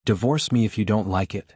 Divorce me if you don't like it.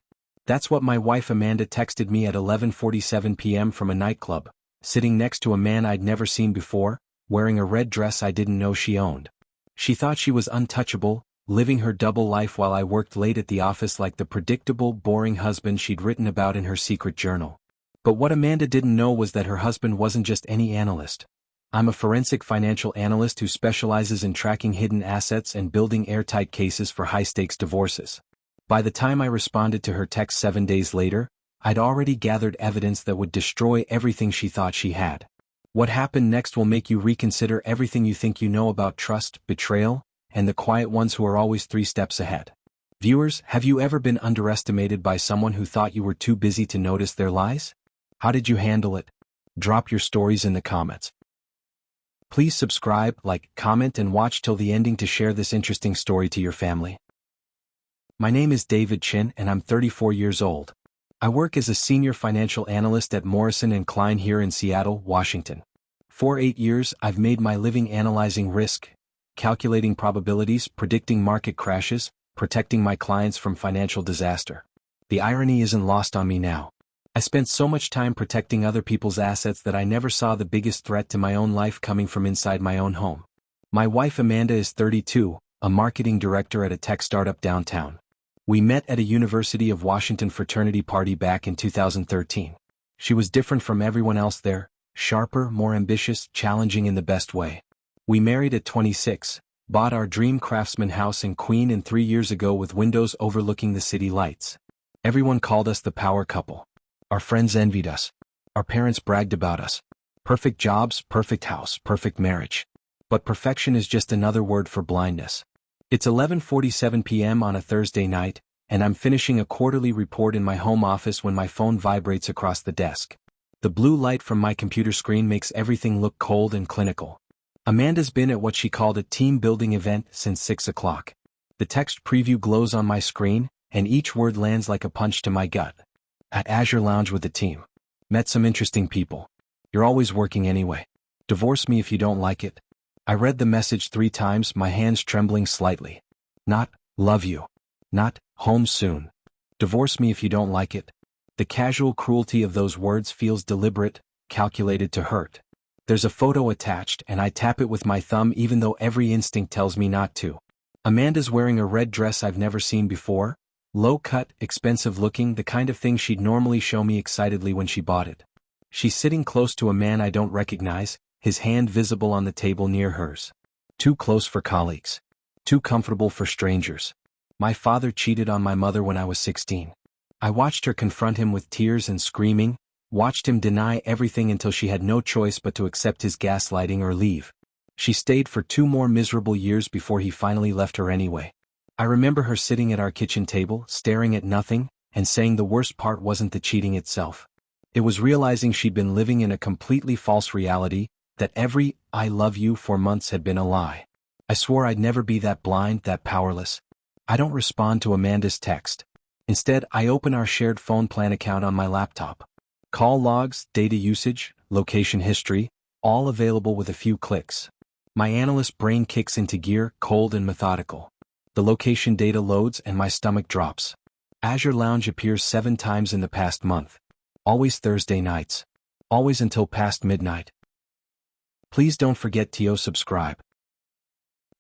That's what my wife Amanda texted me at 11:47 p.m. from a nightclub, sitting next to a man I'd never seen before, wearing a red dress I didn't know she owned. She thought she was untouchable, living her double life while I worked late at the office like the predictable, boring husband she'd written about in her secret journal. But what Amanda didn't know was that her husband wasn't just any analyst. I'm a forensic financial analyst who specializes in tracking hidden assets and building airtight cases for high-stakes divorces. By the time I responded to her text 7 days later, I'd already gathered evidence that would destroy everything she thought she had. What happened next will make you reconsider everything you think you know about trust, betrayal, and the quiet ones who are always 3 steps ahead. Viewers, have you ever been underestimated by someone who thought you were too busy to notice their lies? How did you handle it? Drop your stories in the comments. Please subscribe, like, comment, and watch till the ending to share this interesting story to your family. My name is David Chin and I'm 34 years old. I work as a senior financial analyst at Morrison & Klein here in Seattle, Washington. For 8 years, I've made my living analyzing risk, calculating probabilities, predicting market crashes, protecting my clients from financial disaster. The irony isn't lost on me now. I spent so much time protecting other people's assets that I never saw the biggest threat to my own life coming from inside my own home. My wife Amanda is 32, a marketing director at a tech startup downtown. We met at a University of Washington fraternity party back in 2013. She was different from everyone else there, sharper, more ambitious, challenging in the best way. We married at 26, bought our dream Craftsman house in Queen and 3 years ago with windows overlooking the city lights. Everyone called us the power couple. Our friends envied us. Our parents bragged about us. Perfect jobs, perfect house, perfect marriage. But perfection is just another word for blindness. It's 11:47 p.m. on a Thursday night, and I'm finishing a quarterly report in my home office when my phone vibrates across the desk. The blue light from my computer screen makes everything look cold and clinical. Amanda's been at what she called a team-building event since 6 o'clock. The text preview glows on my screen, and each word lands like a punch to my gut. At Azure Lounge with the team. Met some interesting people. You're always working anyway. Divorce me if you don't like it. I read the message 3 times, my hands trembling slightly. Not, love you. Not, home soon. Divorce me if you don't like it. The casual cruelty of those words feels deliberate, calculated to hurt. There's a photo attached and I tap it with my thumb even though every instinct tells me not to. Amanda's wearing a red dress I've never seen before. Low-cut, expensive-looking, the kind of thing she'd normally show me excitedly when she bought it. She's sitting close to a man I don't recognize, his hand visible on the table near hers. Too close for colleagues. Too comfortable for strangers. My father cheated on my mother when I was 16. I watched her confront him with tears and screaming, watched him deny everything until she had no choice but to accept his gaslighting or leave. She stayed for 2 more miserable years before he finally left her anyway. I remember her sitting at our kitchen table, staring at nothing, and saying the worst part wasn't the cheating itself. It was realizing she'd been living in a completely false reality, that every "I love you" for months had been a lie. I swore I'd never be that blind, that powerless. I don't respond to Amanda's text. Instead, I open our shared phone plan account on my laptop. Call logs, data usage, location history, all available with a few clicks. My analyst brain kicks into gear, cold and methodical. The location data loads and my stomach drops. Azure Lounge appears 7 times in the past month. Always Thursday nights. Always until past midnight. Please don't forget to subscribe.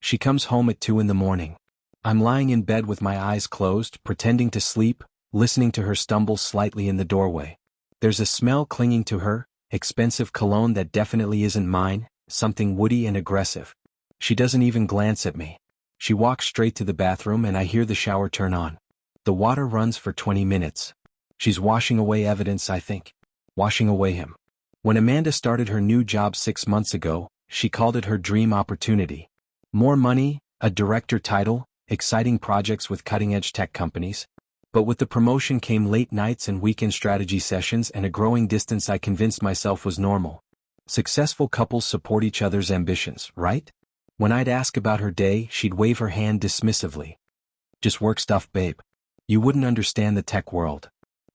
She comes home at 2 in the morning. I'm lying in bed with my eyes closed, pretending to sleep, listening to her stumble slightly in the doorway. There's a smell clinging to her, expensive cologne that definitely isn't mine, something woody and aggressive. She doesn't even glance at me. She walks straight to the bathroom and I hear the shower turn on. The water runs for 20 minutes. She's washing away evidence, I think. Washing away him. When Amanda started her new job 6 months ago, she called it her dream opportunity. More money, a director title, exciting projects with cutting-edge tech companies. But with the promotion came late nights and weekend strategy sessions and a growing distance I convinced myself was normal. Successful couples support each other's ambitions, right? When I'd ask about her day, she'd wave her hand dismissively. Just work stuff, babe. You wouldn't understand the tech world.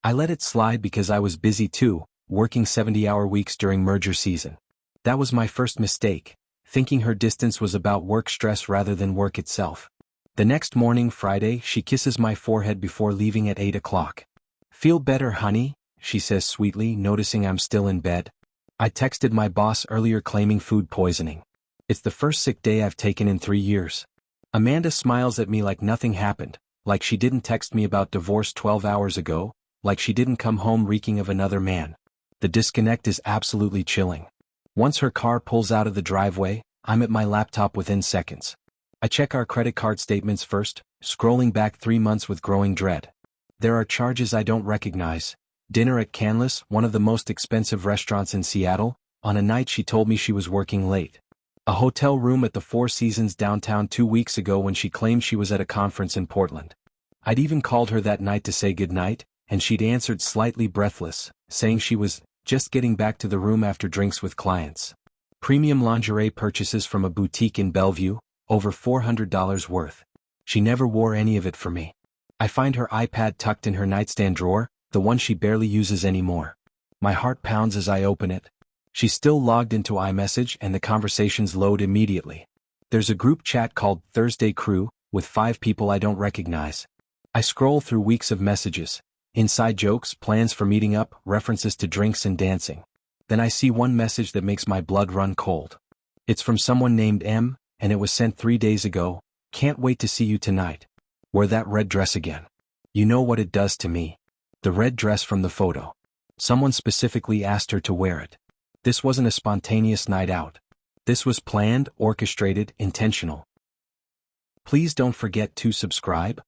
I let it slide because I was busy too, working 70-hour weeks during merger season. That was my first mistake, thinking her distance was about work stress rather than work itself. The next morning, Friday, she kisses my forehead before leaving at 8 o'clock. "Feel better, honey?" she says sweetly, noticing I'm still in bed. I texted my boss earlier claiming food poisoning. It's the first sick day I've taken in 3 years. Amanda smiles at me like nothing happened, like she didn't text me about divorce 12 hours ago, like she didn't come home reeking of another man. The disconnect is absolutely chilling. Once her car pulls out of the driveway, I'm at my laptop within seconds. I check our credit card statements first, scrolling back 3 months with growing dread. There are charges I don't recognize. Dinner at Canlis, one of the most expensive restaurants in Seattle, on a night she told me she was working late. A hotel room at the Four Seasons downtown 2 weeks ago when she claimed she was at a conference in Portland. I'd even called her that night to say goodnight, and she'd answered slightly breathless, saying she was just getting back to the room after drinks with clients. Premium lingerie purchases from a boutique in Bellevue, over $400 worth. She never wore any of it for me. I find her iPad tucked in her nightstand drawer, the one she barely uses anymore. My heart pounds as I open it. She's still logged into iMessage and the conversations load immediately. There's a group chat called Thursday Crew, with 5 people I don't recognize. I scroll through weeks of messages. Inside jokes, plans for meeting up, references to drinks and dancing. Then I see one message that makes my blood run cold. It's from someone named M, and it was sent 3 days ago. "Can't wait to see you tonight. Wear that red dress again." You know what it does to me. The red dress from the photo. Someone specifically asked her to wear it. This wasn't a spontaneous night out. This was planned, orchestrated, intentional. Please don't forget to subscribe.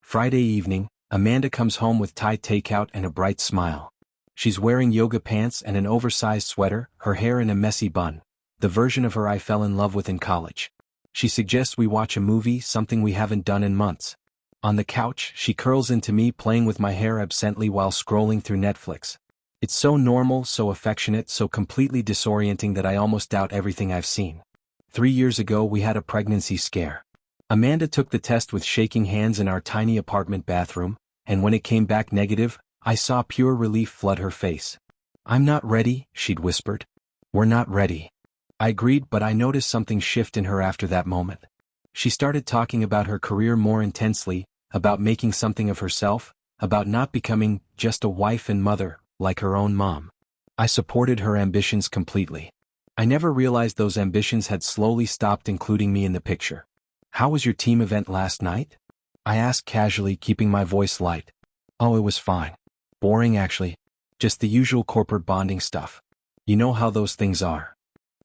Friday evening, Amanda comes home with Thai takeout and a bright smile. She's wearing yoga pants and an oversized sweater, her hair in a messy bun, the version of her I fell in love with in college. She suggests we watch a movie, something we haven't done in months. On the couch, she curls into me, playing with my hair absently while scrolling through Netflix. It's so normal, so affectionate, so completely disorienting that I almost doubt everything I've seen. 3 years ago we had a pregnancy scare. Amanda took the test with shaking hands in our tiny apartment bathroom, and when it came back negative, I saw pure relief flood her face. "I'm not ready," she'd whispered. "We're not ready." I agreed, but I noticed something shift in her after that moment. She started talking about her career more intensely, about making something of herself, about not becoming just a wife and mother, like her own mom. I supported her ambitions completely. I never realized those ambitions had slowly stopped including me in the picture. "How was your team event last night?" I asked casually, keeping my voice light. "Oh, it was fine. Boring actually. Just the usual corporate bonding stuff. You know how those things are."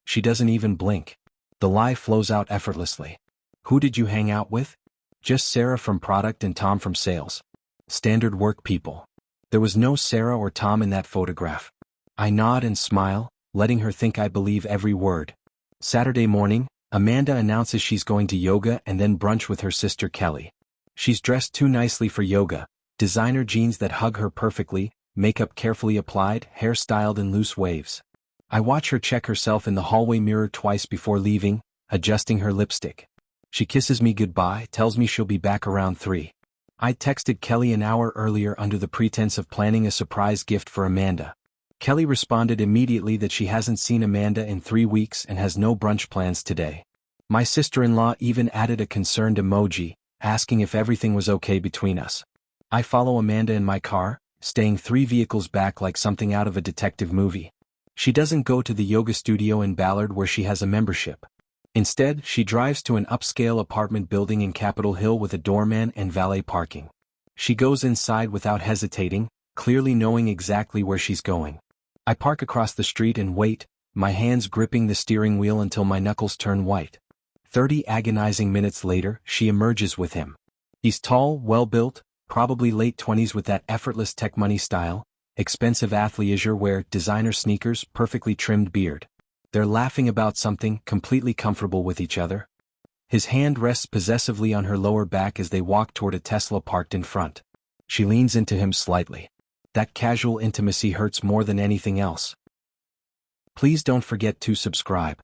She doesn't even blink. The lie flows out effortlessly. "Who did you hang out with?" "Just Sarah from product and Tom from sales. Standard work people." There was no Sarah or Tom in that photograph. I nod and smile, letting her think I believe every word. Saturday morning, Amanda announces she's going to yoga and then brunch with her sister Kelly. She's dressed too nicely for yoga, designer jeans that hug her perfectly, makeup carefully applied, hair styled in loose waves. I watch her check herself in the hallway mirror twice before leaving, adjusting her lipstick. She kisses me goodbye, tells me she'll be back around 3. I texted Kelly an hour earlier under the pretense of planning a surprise gift for Amanda. Kelly responded immediately that she hasn't seen Amanda in 3 weeks and has no brunch plans today. My sister-in-law even added a concerned emoji, asking if everything was okay between us. I follow Amanda in my car, staying 3 vehicles back like something out of a detective movie. She doesn't go to the yoga studio in Ballard where she has a membership. Instead, she drives to an upscale apartment building in Capitol Hill with a doorman and valet parking. She goes inside without hesitating, clearly knowing exactly where she's going. I park across the street and wait, my hands gripping the steering wheel until my knuckles turn white. 30 agonizing minutes later, she emerges with him. He's tall, well-built, probably late 20s with that effortless tech money style, expensive athleisure wear, designer sneakers, perfectly trimmed beard. They're laughing about something, completely comfortable with each other. His hand rests possessively on her lower back as they walk toward a Tesla parked in front. She leans into him slightly. That casual intimacy hurts more than anything else. Please don't forget to subscribe.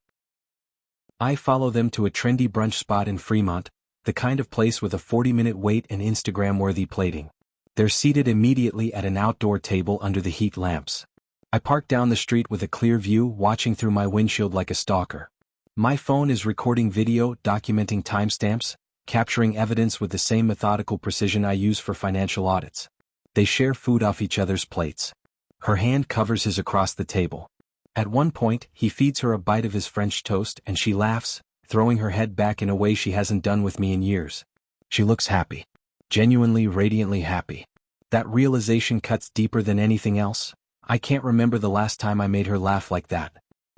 I follow them to a trendy brunch spot in Fremont, the kind of place with a 40-minute wait and Instagram-worthy plating. They're seated immediately at an outdoor table under the heat lamps. I park down the street with a clear view, watching through my windshield like a stalker. My phone is recording video, documenting timestamps, capturing evidence with the same methodical precision I use for financial audits. They share food off each other's plates. Her hand covers his across the table. At one point, he feeds her a bite of his French toast and she laughs, throwing her head back in a way she hasn't done with me in years. She looks happy. Genuinely, radiantly happy. That realization cuts deeper than anything else. I can't remember the last time I made her laugh like that.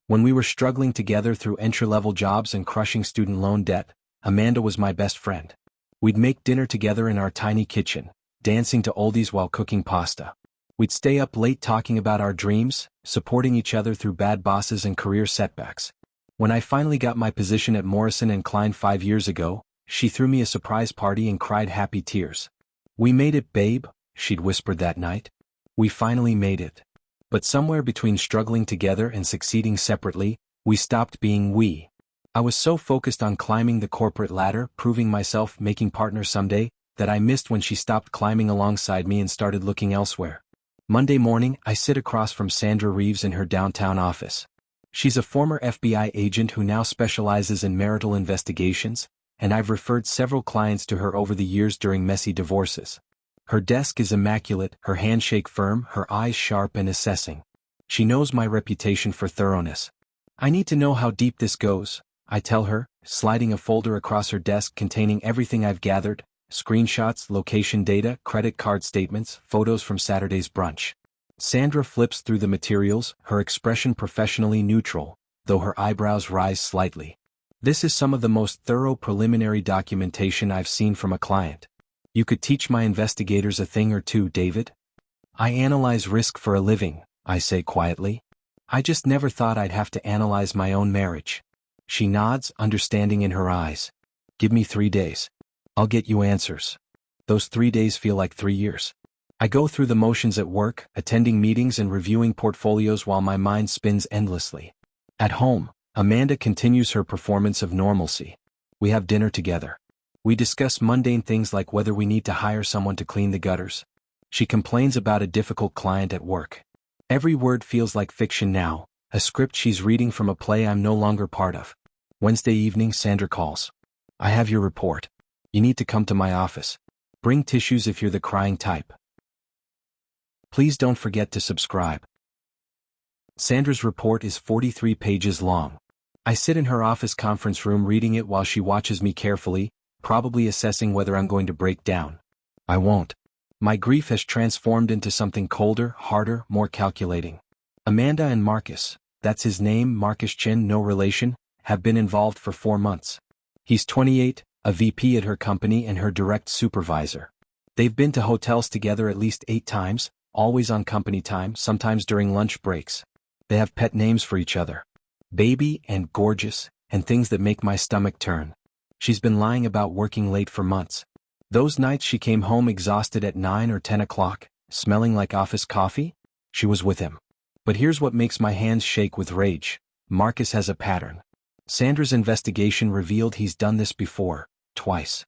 When we were struggling together through entry-level jobs and crushing student loan debt, Amanda was my best friend. We'd make dinner together in our tiny kitchen, dancing to oldies while cooking pasta. We'd stay up late talking about our dreams, supporting each other through bad bosses and career setbacks. When I finally got my position at Morrison & Klein 5 years ago, she threw me a surprise party and cried happy tears. "We made it, babe," she'd whispered that night. "We finally made it." But somewhere between struggling together and succeeding separately, we stopped being we. I was so focused on climbing the corporate ladder, proving myself, making partners someday, that I missed when she stopped climbing alongside me and started looking elsewhere. Monday morning, I sit across from Sandra Reeves in her downtown office. She's a former FBI agent who now specializes in marital investigations, and I've referred several clients to her over the years during messy divorces. Her desk is immaculate, her handshake firm, her eyes sharp and assessing. She knows my reputation for thoroughness. "I need to know how deep this goes," I tell her, sliding a folder across her desk containing everything I've gathered: screenshots, location data, credit card statements, photos from Saturday's brunch. Sandra flips through the materials, her expression professionally neutral, though her eyebrows rise slightly. "This is some of the most thorough preliminary documentation I've seen from a client. You could teach my investigators a thing or two, David." "I analyze risk for a living," I say quietly. "I just never thought I'd have to analyze my own marriage." She nods, understanding in her eyes. "Give me 3 days. I'll get you answers." Those 3 days feel like 3 years. I go through the motions at work, attending meetings and reviewing portfolios while my mind spins endlessly. At home, Amanda continues her performance of normalcy. We have dinner together. We discuss mundane things like whether we need to hire someone to clean the gutters. She complains about a difficult client at work. Every word feels like fiction now, a script she's reading from a play I'm no longer part of. Wednesday evening, Sandra calls. "I have your report. You need to come to my office. Bring tissues if you're the crying type. Please don't forget to subscribe." Sandra's report is 43 pages long. I sit in her office conference room reading it while she watches me carefully, probably assessing whether I'm going to break down. I won't. My grief has transformed into something colder, harder, more calculating. Amanda and Marcus, that's his name, Marcus Chin, no relation, have been involved for 4 months. He's 28, a VP at her company and her direct supervisor. They've been to hotels together at least 8 times, always on company time, sometimes during lunch breaks. They have pet names for each other: baby and gorgeous, and things that make my stomach turn. She's been lying about working late for months. Those nights she came home exhausted at 9 or 10 o'clock, smelling like office coffee, she was with him. But here's what makes my hands shake with rage. Marcus has a pattern. Sandra's investigation revealed he's done this before, twice.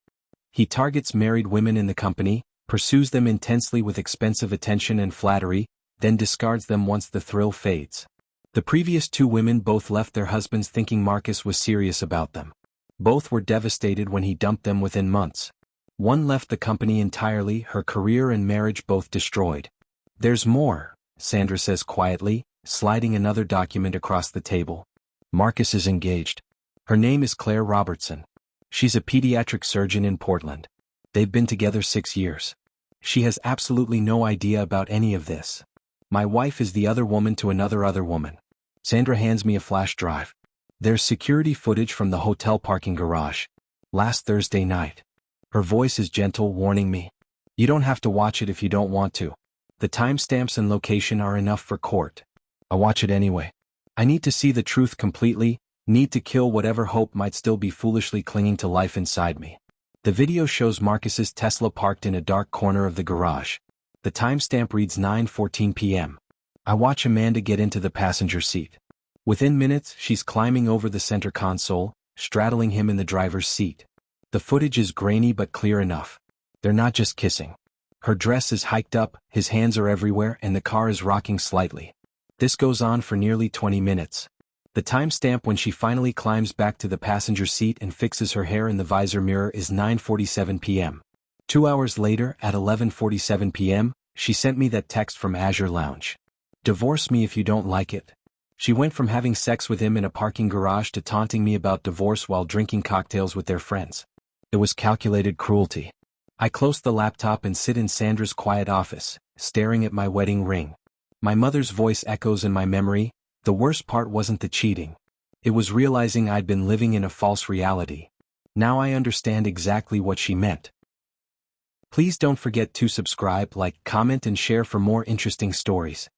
He targets married women in the company, pursues them intensely with expensive attention and flattery, then discards them once the thrill fades. The previous 2 women both left their husbands thinking Marcus was serious about them. Both were devastated when he dumped them within months. One left the company entirely, her career and marriage both destroyed. "There's more," Sandra says quietly, sliding another document across the table. "Marcus is engaged. Her name is Claire Robertson. She's a pediatric surgeon in Portland. They've been together 6 years. She has absolutely no idea about any of this. My wife is the other woman to another woman." Sandra hands me a flash drive. There's security footage from the hotel parking garage. Last Thursday night. Her voice is gentle, warning me. "You don't have to watch it if you don't want to. The timestamps and location are enough for court." I watch it anyway. I need to see the truth completely, need to kill whatever hope might still be foolishly clinging to life inside me. The video shows Marcus's Tesla parked in a dark corner of the garage. The timestamp reads 9:14 p.m. I watch Amanda get into the passenger seat. Within minutes, she's climbing over the center console, straddling him in the driver's seat. The footage is grainy but clear enough. They're not just kissing. Her dress is hiked up, his hands are everywhere, and the car is rocking slightly. This goes on for nearly 20 minutes. The timestamp when she finally climbs back to the passenger seat and fixes her hair in the visor mirror is 9:47 p.m. 2 hours later, at 11:47 p.m., she sent me that text from Azure Lounge. "Divorce me if you don't like it." She went from having sex with him in a parking garage to taunting me about divorce while drinking cocktails with their friends. It was calculated cruelty. I close the laptop and sit in Sandra's quiet office, staring at my wedding ring. My mother's voice echoes in my memory. The worst part wasn't the cheating. It was realizing I'd been living in a false reality. Now I understand exactly what she meant. Please don't forget to subscribe, like, comment and share for more interesting stories.